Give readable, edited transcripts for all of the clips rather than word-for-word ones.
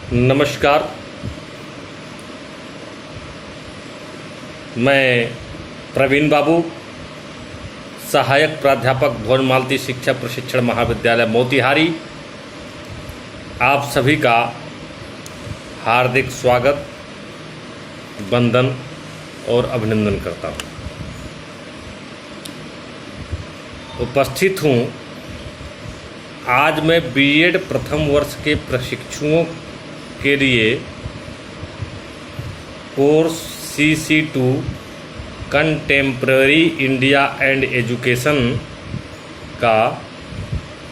नमस्कार। मैं प्रवीण बाबू, सहायक प्राध्यापक भुवन मालती शिक्षा प्रशिक्षण महाविद्यालय मोतिहारी, आप सभी का हार्दिक स्वागत, वंदन और अभिनंदन करता हूँ। उपस्थित हूँ आज मैं बीएड प्रथम वर्ष के प्रशिक्षुओं के लिए course CC2 contemporary India and education का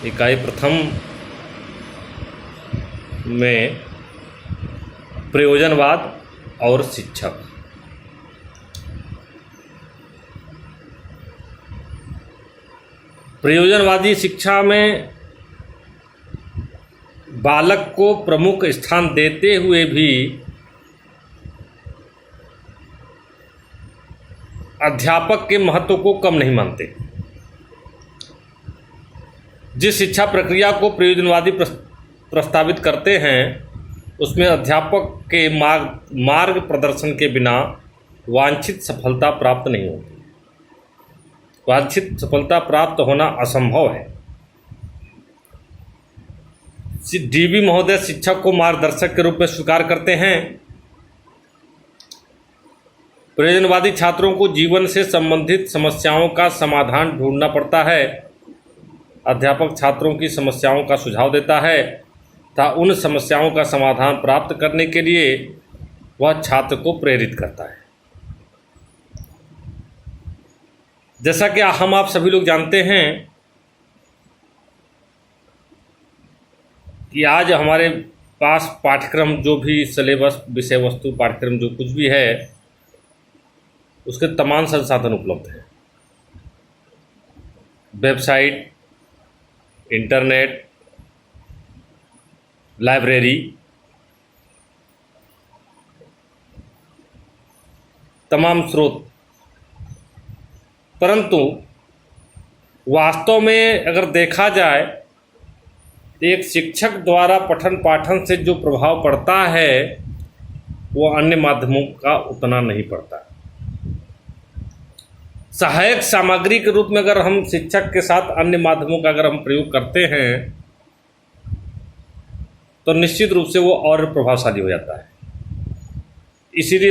इकाई प्रथम में प्रयोजनवाद और शिक्षक। प्रयोजनवादी शिक्षा में बालक को प्रमुख स्थान देते हुए भी अध्यापक के महत्व को कम नहीं मानते। जिस शिक्षा प्रक्रिया को प्रयोजनवादी प्रस्तावित करते हैं उसमें अध्यापक के मार्ग प्रदर्शन के बिना वांछित सफलता प्राप्त नहीं होती। वांछित सफलता प्राप्त होना असंभव है। DB महोदय शिक्षक को मार्गदर्शक के रूप में स्वीकार करते हैं। प्रयोजनवादी छात्रों को जीवन से संबंधित समस्याओं का समाधान ढूंढना पड़ता है। अध्यापक छात्रों की समस्याओं का सुझाव देता है तथा उन समस्याओं का समाधान प्राप्त करने के लिए वह छात्र को प्रेरित करता है। जैसा कि हम आप सभी लोग जानते हैं कि आज हमारे पास पाठ्यक्रम जो भी सिलेबस, विषय वस्तु, पाठ्यक्रम जो कुछ भी है उसके तमाम संसाधन उपलब्ध हैं। वेबसाइट, इंटरनेट, लाइब्रेरी, तमाम स्रोत। परंतु वास्तव में अगर देखा जाए एक शिक्षक द्वारा पठन पाठन से जो प्रभाव पड़ता है वो अन्य माध्यमों का उतना नहीं पड़ता। सहायक सामग्री के रूप में अगर हम शिक्षक के साथ अन्य माध्यमों का अगर हम प्रयोग करते हैं तो निश्चित रूप से वो और प्रभावशाली हो जाता है। इसीलिए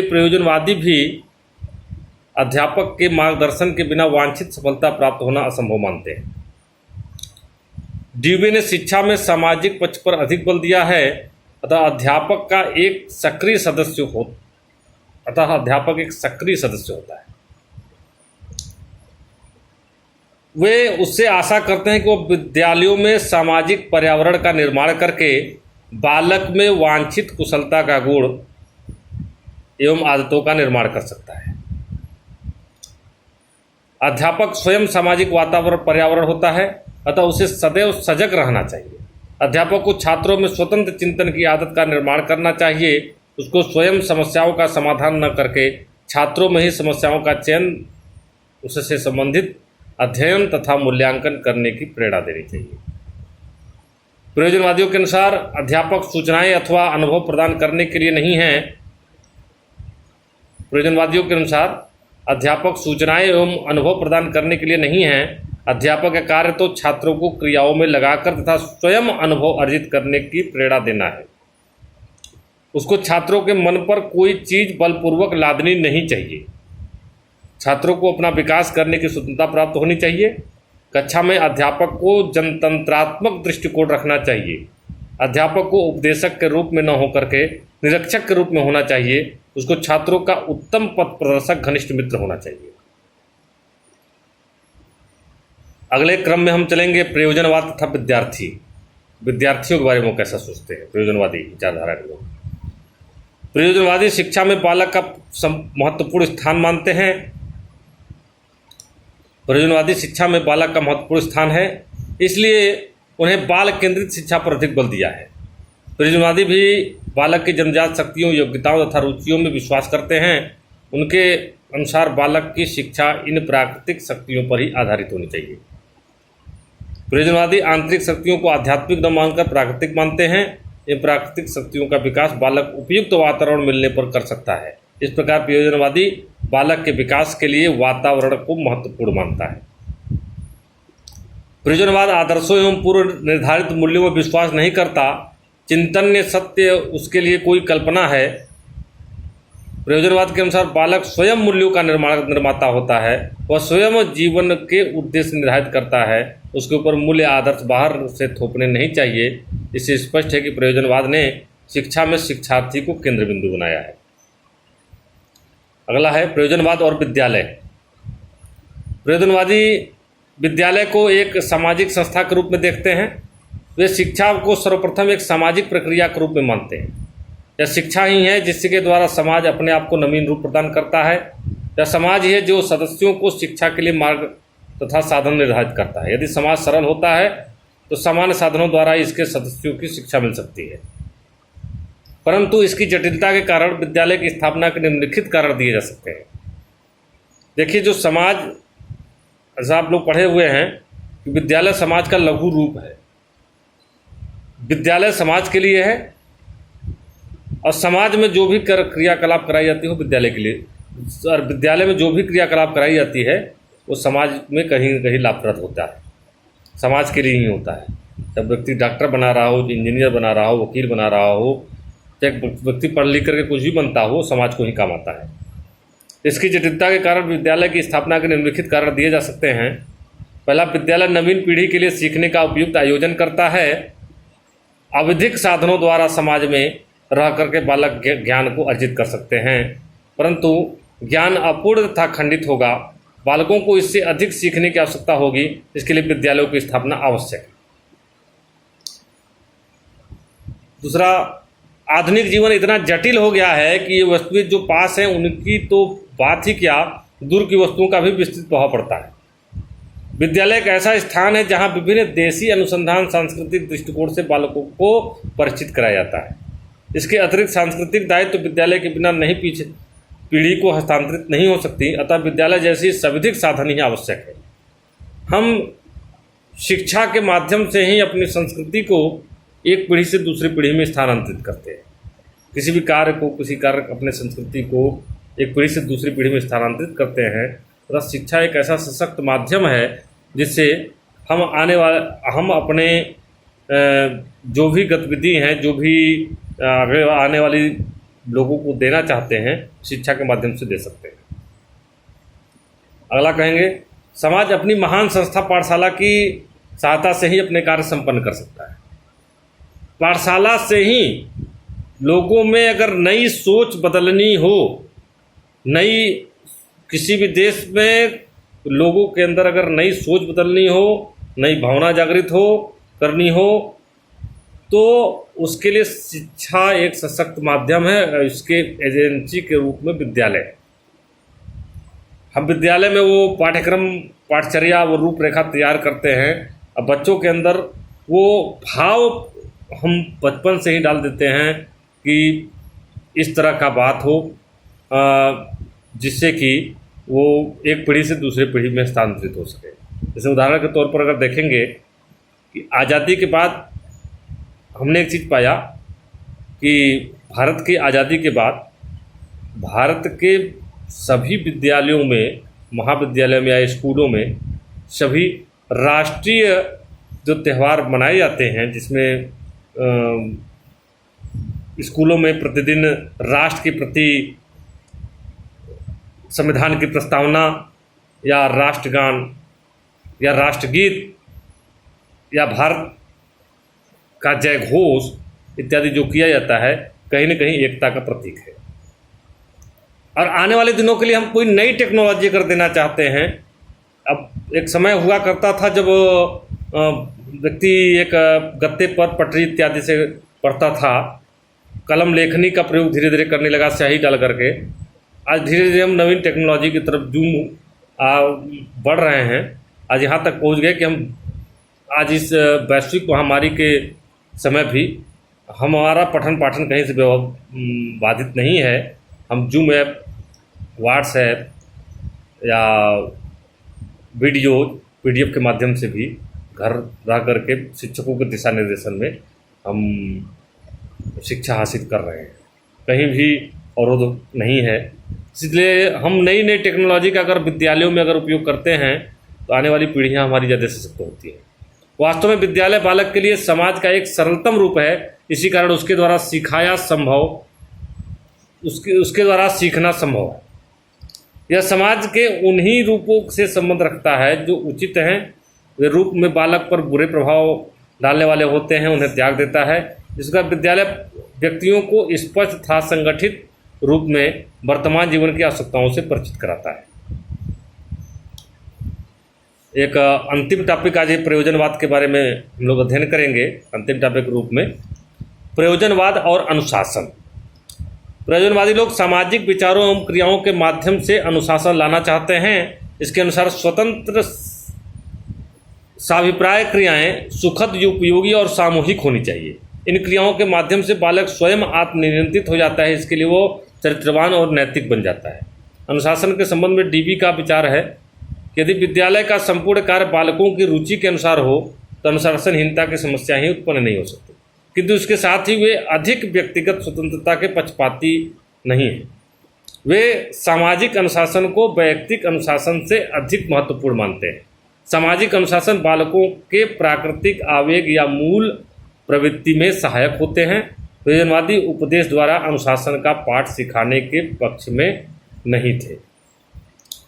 प्रयोजनवादी भी अध्यापक के मार्गदर्शन के बिना वांछित सफलता प्राप्त होना असंभव मानते हैं। DB ने शिक्षा में सामाजिक पक्ष पर अधिक बल दिया है अतः अध्यापक एक सक्रिय सदस्य होता है। वे उससे आशा करते हैं कि वो विद्यालयों में सामाजिक पर्यावरण का निर्माण करके बालक में वांछित कुशलता का गुण एवं आदतों का निर्माण कर सकता है। अध्यापक स्वयं सामाजिक पर्यावरण होता है अतः उसे सदैव सजग रहना चाहिए। अध्यापक को छात्रों में स्वतंत्र चिंतन की आदत का निर्माण करना चाहिए। उसको स्वयं समस्याओं का समाधान न करके छात्रों में ही समस्याओं का चयन, उससे संबंधित अध्ययन तथा मूल्यांकन करने की प्रेरणा देनी चाहिए। प्रयोजनवादियों के अनुसार अध्यापक सूचनाएं अथवा अनुभव प्रदान करने के लिए नहीं हैं। प्रयोजनवादियों के अनुसार अध्यापक सूचनाएं एवं अनुभव प्रदान करने के लिए नहीं हैं। अध्यापक का कार्य तो छात्रों को क्रियाओं में लगाकर तथा स्वयं अनुभव अर्जित करने की प्रेरणा देना है। उसको छात्रों के मन पर कोई चीज बलपूर्वक लादनी नहीं चाहिए। छात्रों को अपना विकास करने की स्वतंत्रता प्राप्त होनी चाहिए। कक्षा में अध्यापक को जनतंत्रात्मक दृष्टिकोण रखना चाहिए। अध्यापक को उपदेशक के रूप में न होकर के निरीक्षक के रूप में होना चाहिए। उसको छात्रों का उत्तम पथ प्रदर्शक घनिष्ठ मित्र होना चाहिए। अगले क्रम में हम चलेंगे प्रयोजनवाद तथा विद्यार्थियों के बारे में कैसा सोचते हैं प्रयोजनवादी विचारधारा के लोग। प्रयोजनवादी शिक्षा में बालक का महत्वपूर्ण स्थान मानते हैं। प्रयोजनवादी शिक्षा में बालक का महत्वपूर्ण स्थान है, इसलिए उन्हें बाल केंद्रित शिक्षा पर अधिक बल दिया है। प्रयोजनवादी भी बालक की जन्मजात शक्तियों, योग्यताओं तथा रुचियों में विश्वास करते हैं। उनके अनुसार बालक की शिक्षा इन प्राकृतिक शक्तियों पर ही आधारित होनी चाहिए। प्रयोजनवादी आंतरिक शक्तियों को आध्यात्मिक न मानकर प्राकृतिक मानते हैं। इन प्राकृतिक शक्तियों का विकास बालक उपयुक्त वातावरण मिलने पर कर सकता है। इस प्रकार प्रयोजनवादी बालक के विकास के लिए वातावरण को महत्वपूर्ण मानता है। प्रयोजनवाद आदर्शों एवं पूर्व निर्धारित मूल्यों में विश्वास नहीं करता। चिंतन्य सत्य उसके लिए कोई कल्पना है। प्रयोजनवाद के अनुसार बालक स्वयं मूल्यों का निर्माता होता है। वह स्वयं जीवन के उद्देश्य निर्धारित करता है। उसके ऊपर मूल्य आदर्श बाहर से थोपने नहीं चाहिए। इससे स्पष्ट है कि प्रयोजनवाद ने शिक्षा में शिक्षार्थी को केंद्र बिंदु बनाया है। अगला है प्रयोजनवाद और विद्यालय। प्रयोजनवादी विद्यालय को एक सामाजिक संस्था के रूप में देखते हैं। वे शिक्षा को सर्वप्रथम एक सामाजिक प्रक्रिया के रूप में मानते हैं। यह शिक्षा ही है जिसके द्वारा समाज अपने आप को नवीन रूप प्रदान करता है। यह समाज ही है जो सदस्यों को शिक्षा के लिए मार्ग तथा साधन निर्धारित करता है। यदि समाज सरल होता है तो सामान्य साधनों द्वारा इसके सदस्यों की शिक्षा मिल सकती है, परंतु इसकी जटिलता के कारण विद्यालय की स्थापना के निम्नलिखित कारण दिए जा सकते हैं। देखिए, जो समाज, ऐसा आप लोग पढ़े हुए हैं कि विद्यालय समाज का लघु रूप है। विद्यालय समाज के लिए है और समाज में जो भी क्रियाकलाप कराई जाती है वो विद्यालय के लिए, और विद्यालय में जो भी क्रियाकलाप कराई जाती है वो समाज में कहीं न कहीं लाभप्रद होता है, समाज के लिए ही होता है। जब व्यक्ति डॉक्टर बना रहा हो, इंजीनियर बना रहा हो, वकील बना रहा हो, चाहे व्यक्ति पढ़ लिख करके कुछ भी बनता हो, समाज को ही काम आता है। इसकी जटिलता के कारण विद्यालय की स्थापना के निम्नलिखित कारण दिए जा सकते हैं। पहला, विद्यालय नवीन पीढ़ी के लिए सीखने का उपयुक्त आयोजन करता है। अवधिक साधनों द्वारा समाज में रह करके बालक ज्ञान को अर्जित कर सकते हैं, परंतु ज्ञान अपूर्ण तथा खंडित होगा। बालकों को इससे अधिक सीखने की आवश्यकता होगी। इसके लिए विद्यालयों की स्थापना आवश्यक है। दूसरा, आधुनिक जीवन इतना जटिल हो गया है कि ये वस्तुएं जो पास हैं उनकी तो बात ही क्या, दूर की वस्तुओं का भी विस्तृत प्रभाव पड़ता है। विद्यालय एक ऐसा स्थान है जहां विभिन्न देशी अनुसंधान सांस्कृतिक दृष्टिकोण से बालकों को परिचित कराया जाता है। इसके अतिरिक्त सांस्कृतिक दायित्व विद्यालय के बिना नहीं पीढ़ी को हस्तांतरित नहीं हो सकती। अतः विद्यालय जैसी सविधिक साधन ही आवश्यक है। हम शिक्षा के माध्यम से ही अपनी संस्कृति को एक पीढ़ी से दूसरी पीढ़ी में स्थानांतरित करते हैं। किसी भी कार्य को, अपने संस्कृति को एक पीढ़ी से दूसरी पीढ़ी में स्थानांतरित करते हैं। तथा शिक्षा एक ऐसा सशक्त माध्यम है जिससे हम अपने जो भी गतिविधि हैं, जो भी आगे आने वाली लोगों को देना चाहते हैं, शिक्षा के माध्यम से दे सकते हैं। अगला कहेंगे, समाज अपनी महान संस्था पाठशाला की सहायता से ही अपने कार्य संपन्न कर सकता है। पाठशाला से ही लोगों में अगर नई सोच बदलनी हो, किसी भी देश में लोगों के अंदर अगर नई सोच बदलनी हो, नई भावना जागृत करनी हो, तो उसके लिए शिक्षा एक सशक्त माध्यम है। इसके एजेंसी के रूप में विद्यालय, हम विद्यालय में वो पाठ्यक्रम, पाठचर्या, वो रूपरेखा तैयार करते हैं। अब बच्चों के अंदर वो भाव हम बचपन से ही डाल देते हैं कि इस तरह का बात हो, जिससे कि वो एक पीढ़ी से दूसरी पीढ़ी में स्थानांतरित हो सके। जैसे उदाहरण के तौर पर अगर देखेंगे कि आज़ादी के बाद हमने एक चीज़ पाया कि भारत की आज़ादी के बाद भारत के सभी विद्यालयों में, महाविद्यालयों में या स्कूलों में सभी राष्ट्रीय जो त्यौहार मनाए जाते हैं, जिसमें स्कूलों में प्रतिदिन राष्ट्र के प्रति संविधान की प्रस्तावना या राष्ट्रगान या राष्ट्रगीत या भारत का जय घोष इत्यादि जो किया जाता है, कहीं न कहीं एकता का प्रतीक है। और आने वाले दिनों के लिए हम कोई नई टेक्नोलॉजी कर देना चाहते हैं। अब एक समय हुआ करता था जब व्यक्ति एक गत्ते पर पटरी इत्यादि से पढ़ता था, कलम लेखनी का प्रयोग धीरे धीरे करने लगा स्याही डाल करके। आज धीरे धीरे हम नवीन टेक्नोलॉजी की तरफ बढ़ रहे हैं। आज यहाँ तक पहुँच गए कि हम आज इस वैश्विक महामारी के समय भी हमारा पठन पाठन कहीं से बाधित नहीं है। हम जूम ऐप, व्हाट्सएप या वीडियो PDF के माध्यम से भी घर रह करके शिक्षकों के दिशा निर्देशन में हम शिक्षा हासिल कर रहे हैं, कहीं भी अवरोध नहीं है। इसलिए हम नई नई टेक्नोलॉजी का अगर विद्यालयों में अगर उपयोग करते हैं तो आने वाली पीढ़ियां हमारी ज़्यादा सशक्त होती हैं। वास्तव में विद्यालय बालक के लिए समाज का एक सरलतम रूप है, इसी कारण उसके द्वारा सिखाया संभव, उसके द्वारा सीखना संभव है। यह समाज के उन्हीं रूपों से संबंध रखता है जो उचित हैं। वे रूप में बालक पर बुरे प्रभाव डालने वाले होते हैं, उन्हें त्याग देता है। जिसका विद्यालय व्यक्तियों को स्पष्ट तथा संगठित रूप में वर्तमान जीवन की आवश्यकताओं से परिचित कराता है। एक अंतिम टॉपिक आज प्रयोजनवाद के बारे में हम लोग अध्ययन करेंगे। अंतिम टॉपिक रूप में प्रयोजनवाद और अनुशासन। प्रयोजनवादी लोग सामाजिक विचारों एवं क्रियाओं के माध्यम से अनुशासन लाना चाहते हैं। इसके अनुसार स्वतंत्र साभिप्राय क्रियाएं सुखद, उपयोगी और सामूहिक होनी चाहिए। इन क्रियाओं के माध्यम से बालक स्वयं आत्मनियंत्रित हो जाता है, इसके लिए वो चरित्रवान और नैतिक बन जाता है। अनुशासन के संबंध में डीबी का विचार है कि यदि विद्यालय का संपूर्ण कार्य बालकों की रुचि के अनुसार हो तो अनुशासनहीनता की समस्या ही उत्पन्न नहीं हो सकती, किंतु इसके साथ ही वे अधिक व्यक्तिगत स्वतंत्रता के पक्षपाती नहीं हैं। वे सामाजिक अनुशासन को वैयक्तिक अनुशासन से अधिक महत्वपूर्ण मानते हैं। सामाजिक अनुशासन बालकों के प्राकृतिक आवेग या मूल प्रवृत्ति में सहायक होते हैं। प्रयोजनवादी उपदेश द्वारा अनुशासन का पाठ सिखाने के पक्ष में नहीं थे।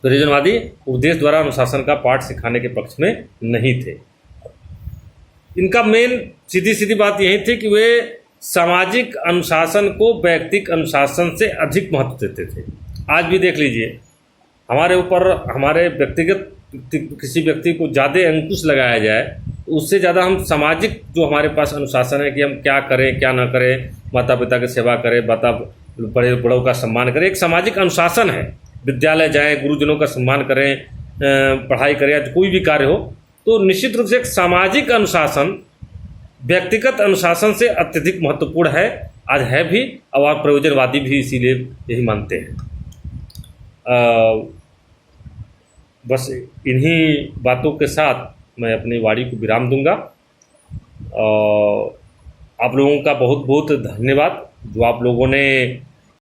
प्रयोजनवादी उपदेश द्वारा अनुशासन का पाठ सिखाने के पक्ष में नहीं थे। इनका मेन सीधी सीधी बात यही थी कि वे सामाजिक अनुशासन को वैयक्तिक अनुशासन से अधिक महत्व देते थे। आज भी देख लीजिए, हमारे ऊपर हमारे व्यक्तिगत किसी व्यक्ति को ज़्यादा अंकुश लगाया जाए तो उससे ज़्यादा हम सामाजिक जो हमारे पास अनुशासन है कि हम क्या करें क्या ना करें, माता पिता की सेवा करें, बड़ों का सम्मान करें, एक सामाजिक अनुशासन है। विद्यालय जाएं, गुरुजनों का सम्मान करें, पढ़ाई करें या कोई भी कार्य हो, तो निश्चित रूप से एक सामाजिक अनुशासन व्यक्तिगत अनुशासन से अत्यधिक महत्वपूर्ण है, आज है भी, और प्रयोजनवादी भी इसीलिए यही मानते हैं। बस इन्हीं बातों के साथ मैं अपनी वाणी को विराम दूंगा। आप लोगों का बहुत बहुत धन्यवाद जो आप लोगों ने